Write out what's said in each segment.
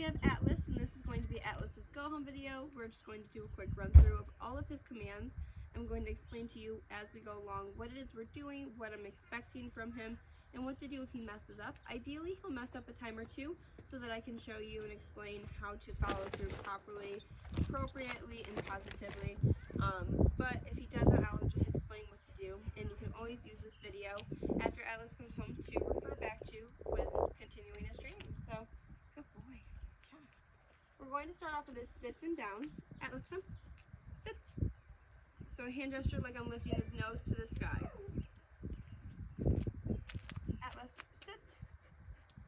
have Atlas, and this is going to be Atlas's go home video. We're just going to do a quick run through of all of his commands. I'm going to explain to you as we go along what it is we're doing, what I'm expecting from him, and what to do if he messes up. Ideally, he'll mess up a time or two so that I can show you and explain how to follow through properly, appropriately, and positively. But if he doesn't, I'll just explain what to do, and you can always use this video after Atlas comes home to refer back to when continuing his training. So, good boy. Good job. We're going to start off with his sits and downs. Atlas, come. Sit. So a hand gesture like I'm lifting his nose to the sky. Atlas, sit.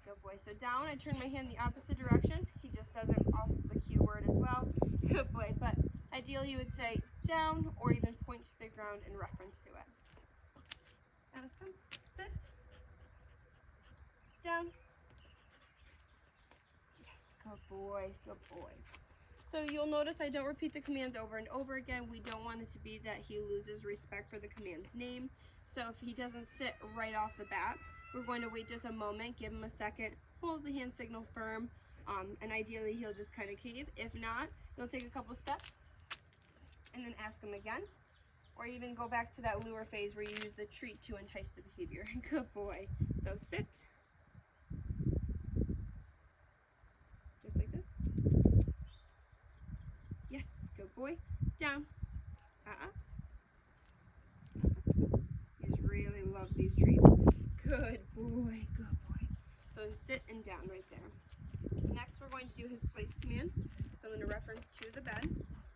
Good boy. So down, I turn my hand the opposite direction. He just does it off the cue word as well. Good boy. But ideally you would say down or even point to the ground in reference to it. Atlas, come. Sit. Down. Yes, good boy. Good boy. So you'll notice I don't repeat the commands over and over again. We don't want it to be that he loses respect for the command's name. So if he doesn't sit right off the bat, we're going to wait just a moment, give him a second, hold the hand signal firm, and ideally he'll just kind of cave. If not, you'll take a couple steps and then ask him again, or even go back to that lure phase where you use the treat to entice the behavior. Good boy. So sit. Just like this. Yes, good boy. Down. He just really loves these treats. Good boy, good boy. So sit and down right there. Next, we're going to do his place command. So I'm going to reference to the bed.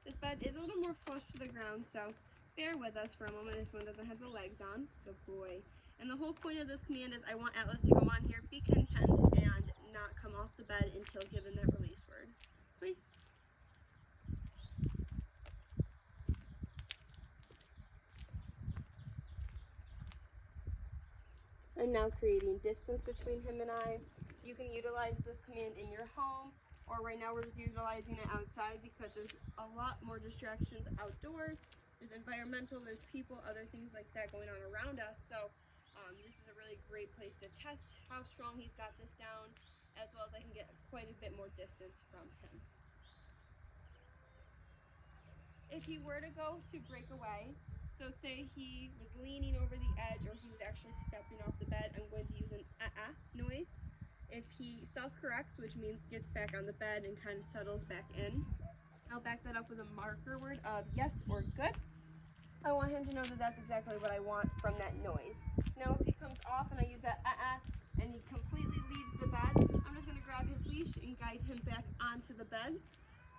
This bed is a little more flush to the ground, so bear with us for a moment. This one doesn't have the legs on. Good boy. And the whole point of this command is I want Atlas to go on here, be content, and not come off the bed until given that release word. Please. I'm now creating distance between him and I. You can utilize this command in your home, or right now we're just utilizing it outside because there's a lot more distractions outdoors. There's environmental, there's people, other things like that going on around us. So this is a really great place to test how strong he's got this down, as well as I can get quite a bit more distance from him. If he were to go to break away, so say he was leaning over the edge or he was actually stepping off the bed, I'm going to use an noise. If he self-corrects, which means gets back on the bed and kind of settles back in, I'll back that up with a marker word of yes or good. I want him to know that that's exactly what I want from that noise. Now if he comes off and I use that and he completely leaves the bed, I'm just going to grab his leash and guide him back onto the bed.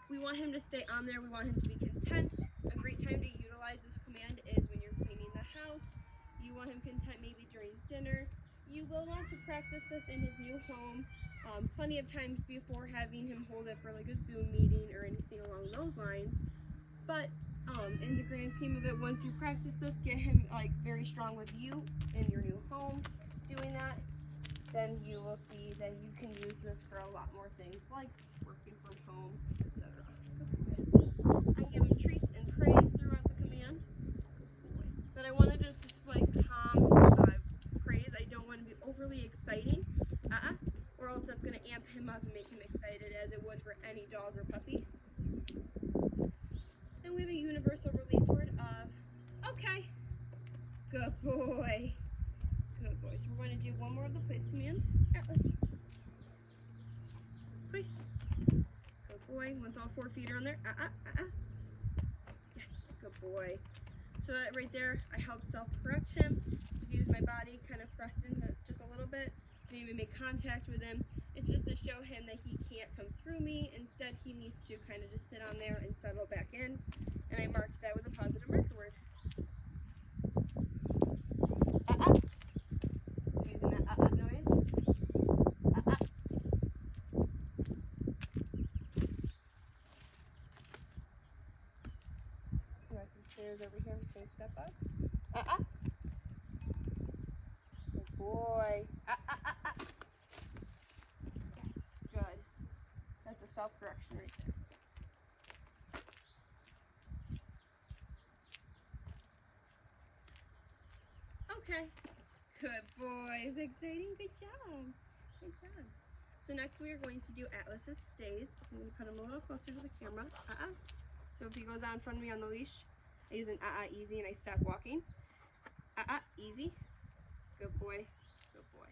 We want him to stay on there. We want him to be content. A great time to utilize this command is when you're cleaning the house. You want him content maybe during dinner. You will want to practice this in his new home plenty of times before having him hold it for like a Zoom meeting or anything along those lines. But in the grand scheme of it, once you practice this, get him like very strong with you in your new home doing that, then you will see that you can use this for a lot more things like working from home, etc. I give him treats and praise throughout the command, but I want to just display calm praise. I don't want to be overly exciting, or else that's going to amp him up and make him excited as it would for any dog or puppy. Then we have a universal release word of okay. Good boy. Good boy. So we're going to do one more of the place command. Atlas. Place. Good boy. Once all 4 feet are on there. Yes. Good boy. So that right there, I help self-correct him. Just use my body, kind of press in just a little bit. Didn't even make contact with him. It's just to show him that he can't come through me. Instead, he needs to kind of just sit on there and settle back in. And I marked that with a positive marker word. So using that noise. We got some stairs over here. I'm just going to step up. Good boy. Yes, good. That's a self-correction right there. Okay. Good boys. Exciting. Good job. Good job. So next we are going to do Atlas's stays. I'm going to put him a little closer to the camera. So if he goes out in front of me on the leash, I use an easy and I stop walking. Easy. Good boy. Good boy.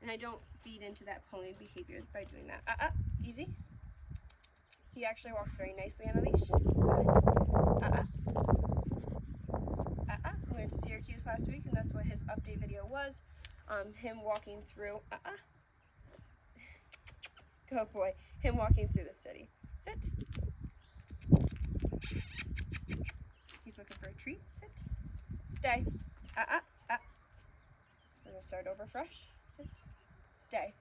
And I don't feed into that pulling behavior by doing that. Easy. He actually walks very nicely on a leash. Good. We went to Syracuse last week, and that's what his update video was. Him walking through. Good boy. Him walking through the city. Sit. He's looking for a treat. Sit. Stay. We're gonna start over fresh. Sit. Stay.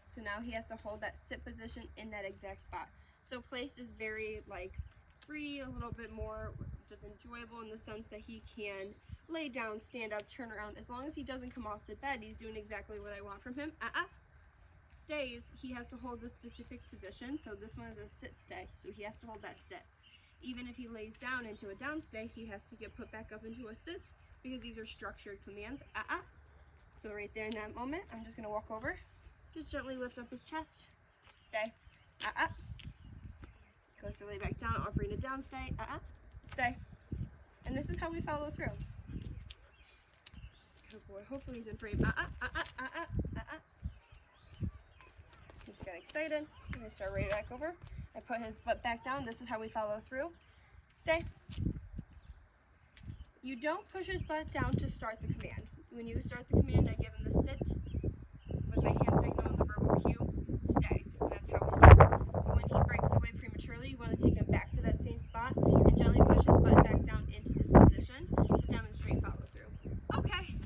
So now he has to hold that sit position in that exact spot. So place is very like free, a little bit more just enjoyable in the sense that he can lay down, stand up, turn around. As long as he doesn't come off the bed, he's doing exactly what I want from him. Stays, he has to hold the specific position. So this one is a sit stay, so he has to hold that sit. Even if he lays down into a down stay, he has to get put back up into a sit because these are structured commands. So right there in that moment, I'm just gonna walk over, just gently lift up his chest. Stay. Goes to lay back down, offering a down stay. Stay. And this is how we follow through. Good boy. Hopefully he's in frame. He just got excited. I'm gonna start right back over. I put his butt back down. This is how we follow through. Stay. You don't push his butt down to start the command. When you start the command, I give him the sit with my hand signal and the verbal cue. Stay. And that's how we start. But when he breaks away prematurely, you want to take him back to that same spot and gently push his butt back down into this position to demonstrate follow through. Okay.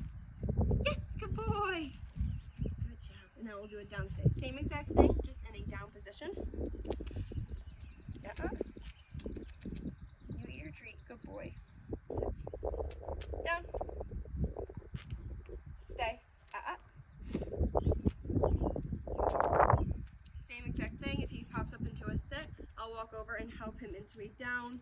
Yes, good boy. Good job. And now we'll do a down stay. Same exact thing, just in a down position. You eat your treat. Good boy. Sit. Down. Stay. Same exact thing. If he pops up into a sit, I'll walk over and help him into a down.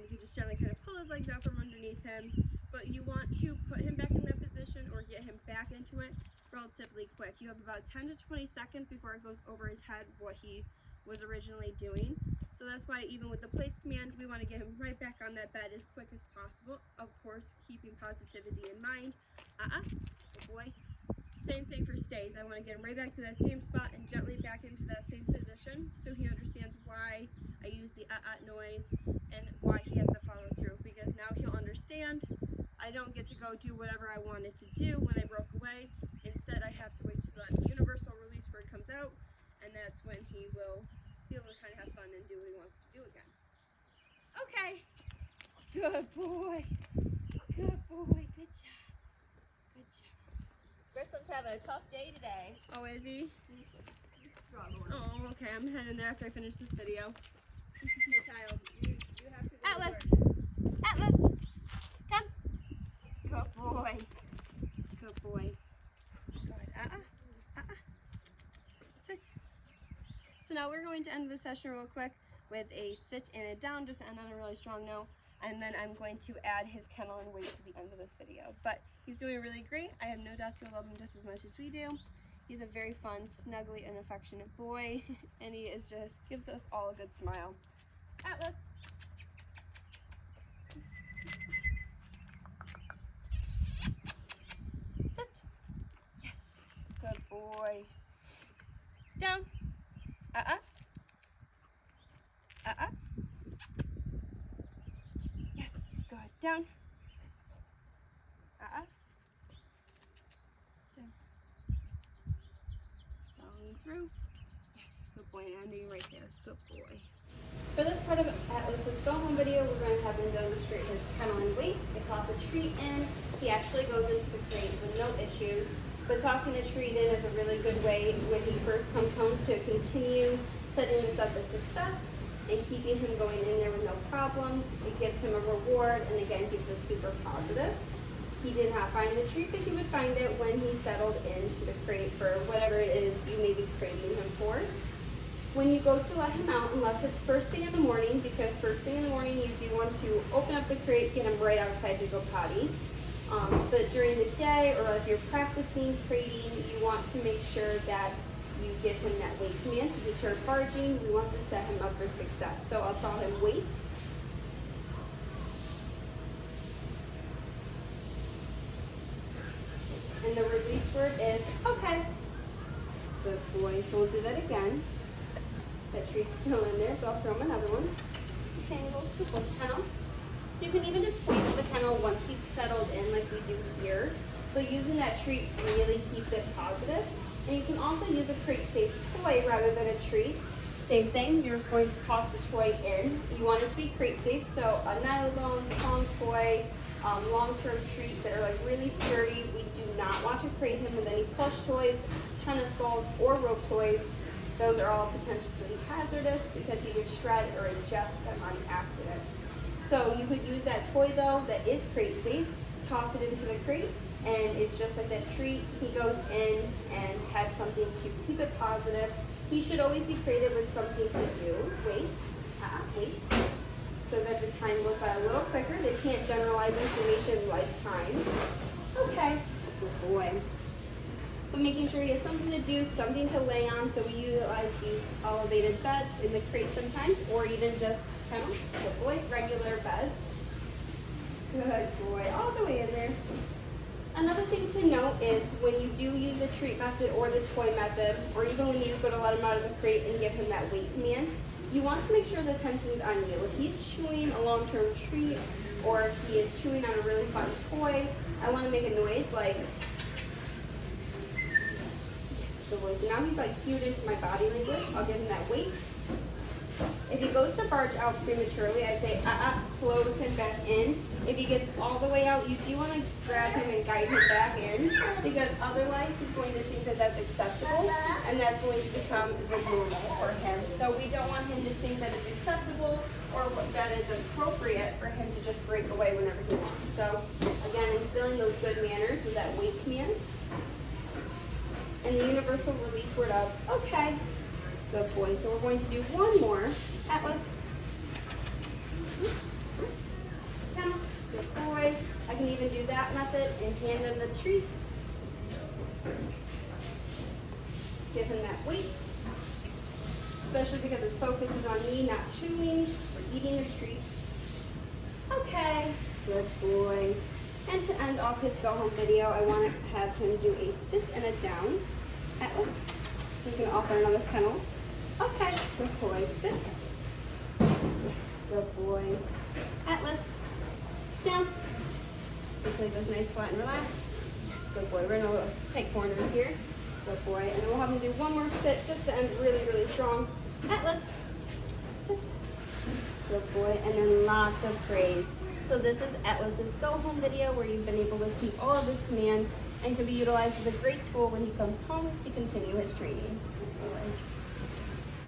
You can just gently kind of pull his legs out from underneath him, but you want to put him back in that position or get him back into it relatively quick. You have about 10 to 20 seconds before it goes over his head what he was originally doing. So that's why even with the place command, we want to get him right back on that bed as quick as possible. Of course, keeping positivity in mind. Good boy. Same thing for stays. I want to get him right back to that same spot and gently back into that same position so he understands why I use the noise and why he has to follow through, because now he'll understand I don't get to go do whatever I wanted to do when I broke away. Instead, I have to wait till that universal release word comes out, and that's when he will be able to kind of have fun and do what he wants to do again. Okay. Good boy. Good boy. Good job. Good job. Grisham's having a tough day today. Oh, is he? He's struggling. Oh, okay. I'm heading there after I finish this video. Hey, child, you have to go Atlas. to work. Atlas. Come. Good boy. Good boy. Good. Sit. So now we're going to end the session real quick with a sit and a down, just to end on a really strong note. And then I'm going to add his kennel and weight to the end of this video. But he's doing really great. I have no doubt you'll love him just as much as we do. He's a very fun, snuggly, and affectionate boy. And he is just, gives us all a good smile. Atlas. Sit. Yes. Good boy. Down. Yes, good. Down. Down. Following through. Yes, good boy. Ending right there. Good boy. For this part of Atlas's go home video, we're going to have him demonstrate his kennel and weight. I toss a treat in. He actually goes into the crate with no issues. But tossing a treat in is a really good way when he first comes home to continue setting this up as success and keeping him going in there with no problems. It gives him a reward and again keeps us super positive. He did not find the treat, but he would find it when he settled into the crate for whatever it is you may be craving him for. When you go to let him out, unless it's first thing in the morning, because first thing in the morning you do want to open up the crate, get him right outside to go potty. But during the day or if you're practicing crating, you want to make sure that you give him that wait command to deter barging. We want to set him up for success. So I'll tell him wait. And the release word is okay. Good boy. So we'll do that again. That treat's still in there, but I'll throw him another one. Tangle, good boy, kennel. So you can even just point to the kennel once he's settled in like we do here. But using that treat really keeps it positive. And you can also use a crate safe toy rather than a treat. Same thing, you're just going to toss the toy in. You want it to be crate safe, so a nylon, long toy, long-term treats that are like really sturdy. We do not want to crate him with any plush toys, tennis balls, or rope toys. Those are all potentially hazardous because he would shred or ingest them on accident. So you could use that toy though that is crate safe, toss it into the crate, and it's just like that treat. He goes in and has something to keep it positive. He should always be created with something to do. Wait, wait. So that the time goes by a little quicker. They can't generalize information like time. Okay, good boy. But making sure he has something to do, something to lay on. So we utilize these elevated beds in the crate sometimes, or even just kennel. Good boy, regular beds. Good boy, all the way in there. Another thing to note is when you do use the treat method or the toy method, or even when you just go to let him out of the crate and give him that wait command, you want to make sure his attention is on you. If he's chewing a long-term treat, or if he is chewing on a really fun toy, I want to make a noise like, yes, good boy. So now he's like cued into my body language. I'll give him that wait. If he goes to barge out prematurely, I'd say, close him back in. If he gets all the way out, you do want to grab him and guide him back in, because otherwise he's going to think that that's acceptable, and that's going to become the normal for him. So we don't want him to think that it's acceptable or that it's appropriate for him to just break away whenever he wants. So again, instilling those good manners with that wait command. And the universal release word of, okay. Good boy. So we're going to do one more. Atlas. Kennel. Good boy. I can even do that method and hand him the treat. Give him that weight. Especially because his focus is on me, not chewing or eating the treat. Okay. Good boy. And to end off his go home video, I want to have him do a sit and a down. Atlas. He's going to offer another kennel. Okay, good boy, sit. Yes, good boy. Atlas, down. Looks like this nice, flat, and relaxed. Yes, good boy. We're gonna take corners here. Good boy. And then we'll have him do one more sit just to end really, really strong. Atlas, sit. Good boy. And then lots of praise. So this is Atlas's go home video where you've been able to see all of his commands and can be utilized as a great tool when he comes home to continue his training. Good boy.